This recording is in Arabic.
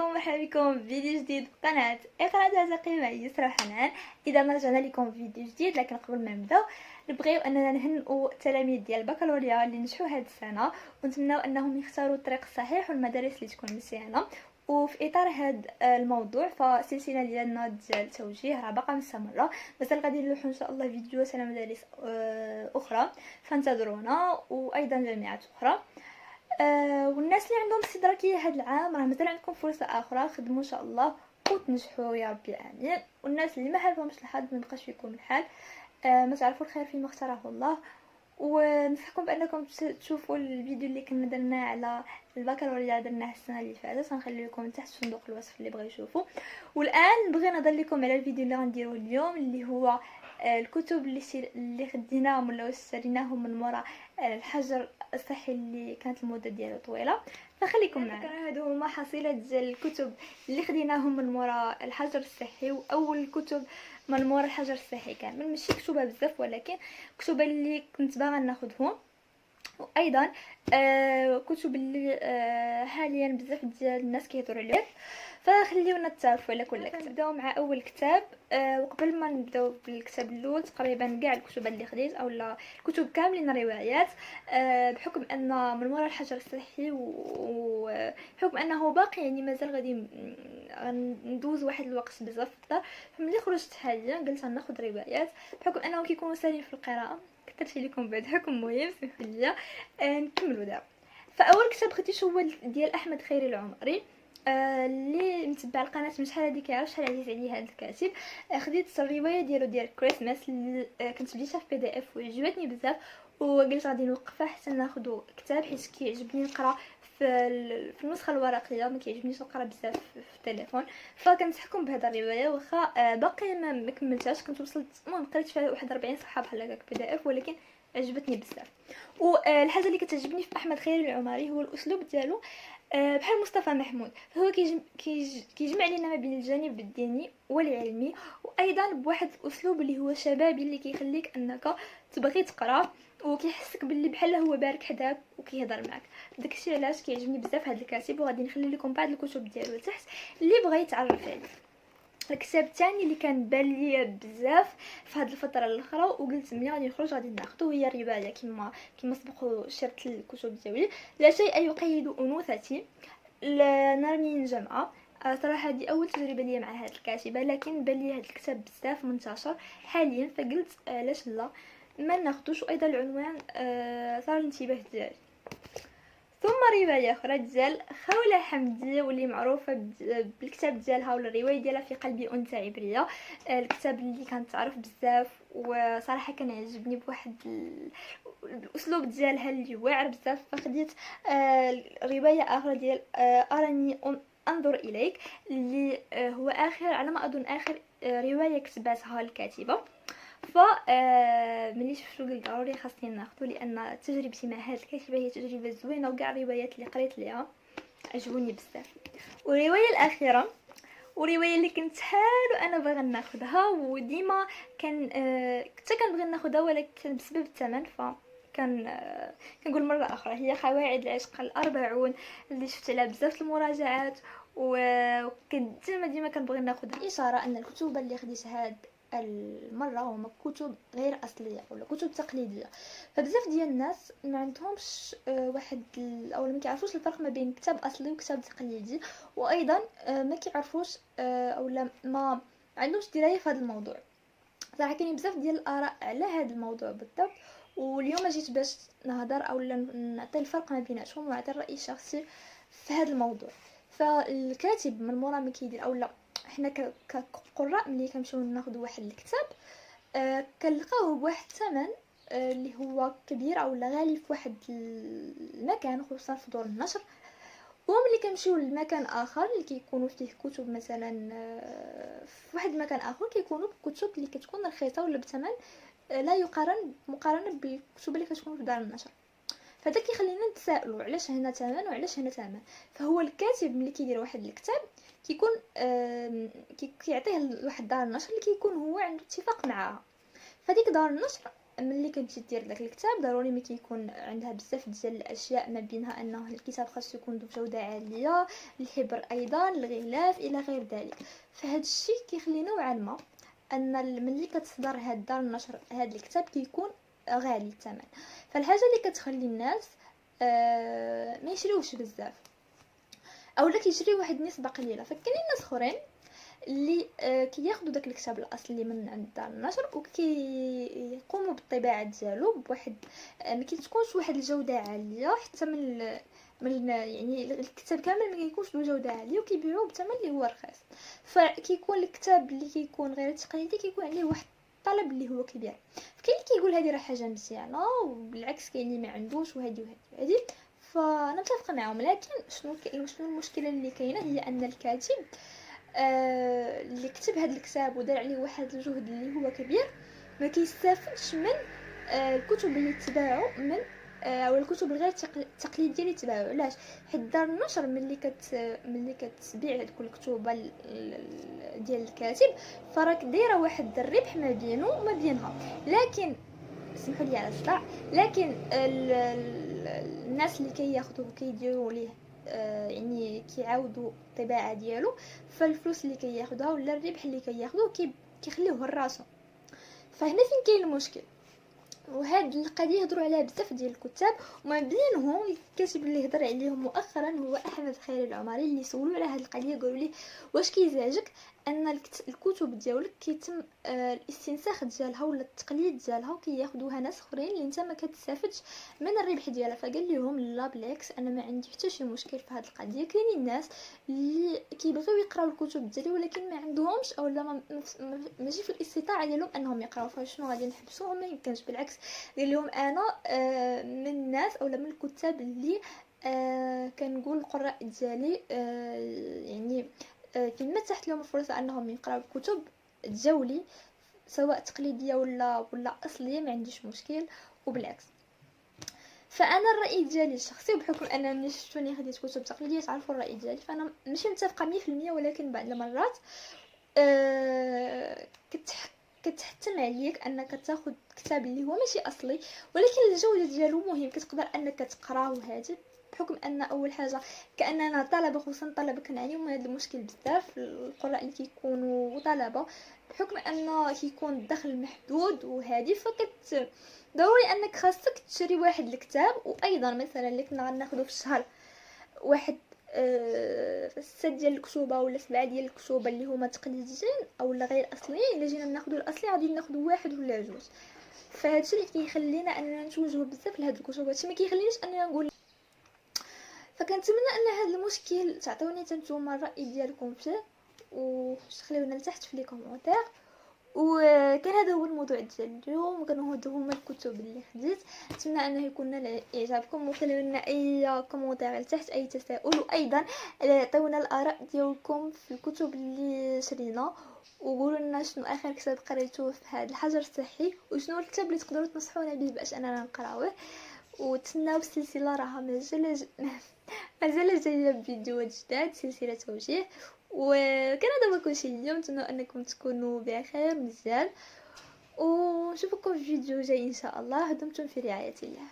مرحبا بكم في فيديو جديد في قناة اقرا تعزقي معي يسرا وحنان. اذا ما رجعنا لكم فيديو جديد، لكن قبل ما نبداو نبغيو اننا نهنئوا التلاميذ ديال البكالوريا اللي نجحوا هذه السنه، ونتمناو انهم يختاروا الطريق الصحيح والمدارس اللي تكون مزيانه. وفي اطار هذا الموضوع فالسلسله ديالنا ديال التوجيه راه باقا مستمره، مازال غادي نلوحوا ان شاء الله فيديوهات على مدارس اخرى، فانتظرونا، وايضا جامعات اخرى. والناس اللي عندهم استدراكيه هذا العام راه مازال عندكم فرصه اخرى، خدموا ان شاء الله وتنجحوا يا ربي امين. والناس اللي ما حالفهمش الحظ ما بقاش فيكم الحال، ما تعرفوا الخير فيما اختاره الله. وننصحكم بانكم تشوفوا الفيديو اللي كنا درناه على البكالوريا، درناه السنه اللي فاتت، غنخلي لكم تحت في صندوق الوصف اللي بغى يشوفوا. والان بغينا نهضر لكم على الفيديو اللي غنديروه اليوم، اللي هو الكتب اللي خديناهم ولا اشتريناهم من مورا الحجر الصحي اللي كانت المده ديالو طويله. فخليكم معنا. هادو هما حصيله ديال الكتب اللي خديناهم من مورا الحجر الصحي، واول الكتب من مورا الحجر الصحي كامل، ماشي كتبه بزاف ولكن كتب اللي كنت باغا ناخذهم، وايضا كتب اللي حاليا بزاف ديال الناس كيهضروا عليه. فخليونا نتعرفوا على كل كتاب. نبداو مع اول كتاب. وقبل ما نبداو بالكتاب الاول، تقريبا كاع الكتب اللي خديت اولا الكتب كاملين روايات، بحكم ان من وراء الحجر الصحي وبحكم انه باقي يعني مازال غادي ندوز واحد الوقت بزاف في الدار، فملي خرجت حاليا قلت ناخذ روايات بحكم انهم كيكونوا ساهلين في القراءه. كثرت لكم بعد حكم مهم، سمحوا لي نكملوا دابا. فاول كتاب خديته هو ديال احمد خيري العمري، اللي متبع القناه من شحال هادي كيعرف شحال عزيز عليه هذا الكاتب. خديت الروايه ديالو ديال كريسماس اللي كنت بديتها في PDF وعجبتني بزاف، وقلت غادي نوقفها حتى ناخذ كتاب، حيت كيعجبني نقرا في النسخه الورقيه، ما كيعجبنيش نقرا بزاف في التليفون. فكنتحكم بهذا الروايه، واخا باقي ما كملتهاش، كنت وصلت المهم قريت فيها واحد 40 صفحه بحال هكاك PDF، ولكن عجبتني بزاف. والحاجه اللي كتعجبني في احمد خيري العمري هو الاسلوب ديالو، بحال مصطفى محمود، فهو كيجمع لنا ما بين الجانب الديني والعلمي، وايضا بواحد الاسلوب اللي هو شبابي، اللي كيخليك انك تبغي تقرا، وكيحسك باللي بحال هو بارك حداك وكيهضر معك. داكشي علاش كيعجبني بزاف هذا الكاتب، وغادي نخلي لكم بعض الكتب ديالو تحت اللي بغى يتعرف عليه. الكتاب الثاني اللي كان بان ليا بزاف في هذه الفتره الاخرى وقلت ملي غادي نخرج غادي ناخذه، هي روايه كما سبق شرط الكتب ديالي، لا شيء يقيد انوثتي لنرمين جمعه. صراحه هذه اول تجربه ليا مع هذا الكاتبه، لكن بان لي هذا الكتاب بزاف منتشر حاليا، فقلت علاش لا ما ناخذوش. وايضا العنوان صار الانتباه ديالي. ثم روايه اخرى ديال خوله حمدي، واللي معروفه بالكتاب ديالها ولا الروايه ديالها في قلبي انثى عبريه. الكتاب اللي كانت تعرف بزاف، وصراحه كان عجبني بواحد الاسلوب ديالها اللي واعر بزاف. فخديت روايه اخرى ديال اراني انظر اليك، اللي هو اخر على ما اظن اخر روايه كتباتها الكاتبه. ف ملي شفتو قلت ضروري خاصني ناخذو، لان تجربتي مع هاد الكاتبه هي تجربه زوينه، وكاع الروايات اللي قريت ليها عجبوني بزاف. والروايه الاخيره وروايه اللي كنت حال وانا باغا ناخذها، وديما كنت كنبغي ناخذها، ولكن بسبب الثمن كنقول مره اخرى، هي قواعد العشق الأربعون، اللي شفت عليها بزاف المراجعات، وكنت ديما كنبغي ناخذها. اشاره ان الكتب اللي خديت هاد المره هما كتب غير اصليه ولا كتب تقليديه، فبزاف ديال الناس ما عندهمش واحد او ما كيعرفوش الفرق ما بين كتاب اصلي وكتاب تقليدي، وايضا ما كيعرفوش اولا ما عندهمش درايه في هذا الموضوع. صراحه كاين بزاف ديال الاراء على هذا الموضوع بالضبط، واليوم جيت باش نهضر اولا نعطي الفرق ما بيناتهم ونعطي الراي الشخصي في هذا الموضوع. فالكاتب من مورا ما كيدير اولا حنا كقراء ملي كنمشيو ناخذ واحد الكتاب كنلقاوه بواحد الثمن اللي هو كبير او غالي في واحد المكان، خصوصا في دور النشر. وملي كنمشيو لمكان اخر اللي كيكونوا فيه كتب مثلا في واحد المكان اخر كيكونوا كتب اللي كتكون رخيصه ولا بثمن لا يقارن مقارنه بالكتب اللي كتكون في دار النشر. فهذا كيخلينا نتسائلوا علاش هنا ثمن وعلاش هنا ثمن. فهو الكاتب ملي كيدير واحد الكتاب كيكون كيعطيه لواحد دار النشر اللي كيكون هو عنده اتفاق معاها، فديك دار النشر ملي كتجي دير داك الكتاب ضروري ما كيكون عندها بزاف ديال الاشياء، ما بينها انه الكتاب خاصو يكون بجوده عاليه، الحبر ايضا، الغلاف الى غير ذلك. فهاد الشيء كيخلي نوعا ما ان ملي كتصدر هاد دار النشر هاد الكتاب كيكون غالي الثمن، فالحاجه اللي كتخلي الناس ما يشريوش بزاف اولا كيشريو واحد النسبه قليله. فكاينين ناس اخرين اللي كياخذوا داك الكتاب الاصلي من عند دار النشر وكيقوموا بالطباعه ديالو بواحد ما كتكونش واحد الجوده عاليه، حتى من يعني الكتاب كامل ما كيكونش له جوده عاليه وكيبيعوه بثمن اللي هو رخيص. فكيكون الكتاب اللي كيكون غير تقليدي كيكون عليه واحد الطلب اللي هو كبير. فكاين اللي كيقول هذه راه حاجه مزيانه، وبالعكس كاين اللي ما عندوش وهذه وهذه. فانا متفقه معهم، لكن شنو المشكله اللي كاينه هي ان الكاتب اللي كتب هذا الكتاب ودار عليه واحد الجهد اللي هو كبير ما كيستافدش من الكتب اللي تباعوا من او الكتب الغير تقليديه اللي تباعوا. علاش؟ حيت دار النشر ملي كتبيع هذوك الكتب ديال الكاتب فراك دايره واحد الربح ما بينه وما بينها. لكن سمحوا لي على الصداع، لكن الناس اللي كياخذوه كيديروا ليه يعني كيعاودوا الطباعه ديالو، فالفلوس اللي كياخذوها ولا الربح اللي كياخذوه كيخليوه لراسو. فهنا فين كاين المشكل. وهاد القضيه هضروا عليها بزاف ديال الكتاب، وما بينهم الكاتب اللي هضر عليهم مؤخرا هو احمد خير العمري، اللي سولوا على هاد القضيه قالوا لي واش كيزعجك ان الكتب ديالك كيتم الاستنساخ ديالها ولا التقليد ديالها وكياخذوها ناس اخرين اللي انت ما كتستافدش من الربح ديالها. فقال لهم لا بالعكس، انا ما عندي حتى شي مشكل في هاد القضيه. كاينين الناس اللي كيبغيو يقراو الكتب ديالي ولكن ما عندهمش اولا ماشي في الاستطاعه ديالهم انهم يقراو، فشنو غادي نحبسوهم؟ ما يمكنش. بالعكس قال لهم انا من الناس اولا من الكتاب اللي كنقول القراء ديالي يعني كما تحت لهم الفرصه انهم يقراو الكتب الجولي سواء تقليديه ولا اصليه، ما عنديش مشكل وبالعكس. فانا الراي ديالي الشخصي، وبحكم انني شفتوني خديت كتب تقليديه تعرفوا الراي ديالي، فانا ماشي متفقه 100% ولكن بعض المرات كتحتم عليك انك تاخذ كتاب اللي هو ماشي اصلي ولكن الجوده ديالو مهم، كتقدر انك تقراه. هذا بحكم ان اول حاجه كاننا طلبه، خصوصا طلبه كنعانيو من هذا المشكل بزاف، القراء اللي كيكونوا طلبه بحكم انه كيكون الدخل محدود وهذه ضروري انك خاصك تشري واحد الكتاب. وايضا مثلا اللي كنا غناخذو في الشهر واحد 6 ديال الكتوبه ولا 7 ديال الكتوبه اللي هما تقليديين او لا غير اصليين، الا جينا ناخذوا الاصلي غادي ناخذوا واحد ولا جوج. فهادشي اللي كيخلينا اننا نتوجهوا بزاف لهاد الكتب، هادشي ما كيخلينيش اننا نقول. فكنتمنى ان هذا المشكل تعطوني نتوما الراي ديالكم فيه وخليونا لتحت في لي كومونتير. وكان هذا هو الموضوع ديال اليوم، وكانوا هما الكتب اللي خديت. نتمنى انه يكون نال اعجابكم، وخليو لنا اي كومونتير لتحت، اي تساؤل، وايضا عطيونا الاراء ديالكم في الكتب اللي شرينا، وقولوا لنا شنو اخر كتاب قريتوه في هذا الحجر الصحي، وشنو الكتاب اللي تقدروا تنصحونا به باش اننا نقراوه. وتسناو السلسله راها مازال جايه بفيديوهات جداد، سلسله توجيه. وكان هذا كل شيء اليوم، نتمنى انكم تكونوا بخير مزيان، ونشوفكم في فيديو جاي ان شاء الله. دمتم في رعايه الله.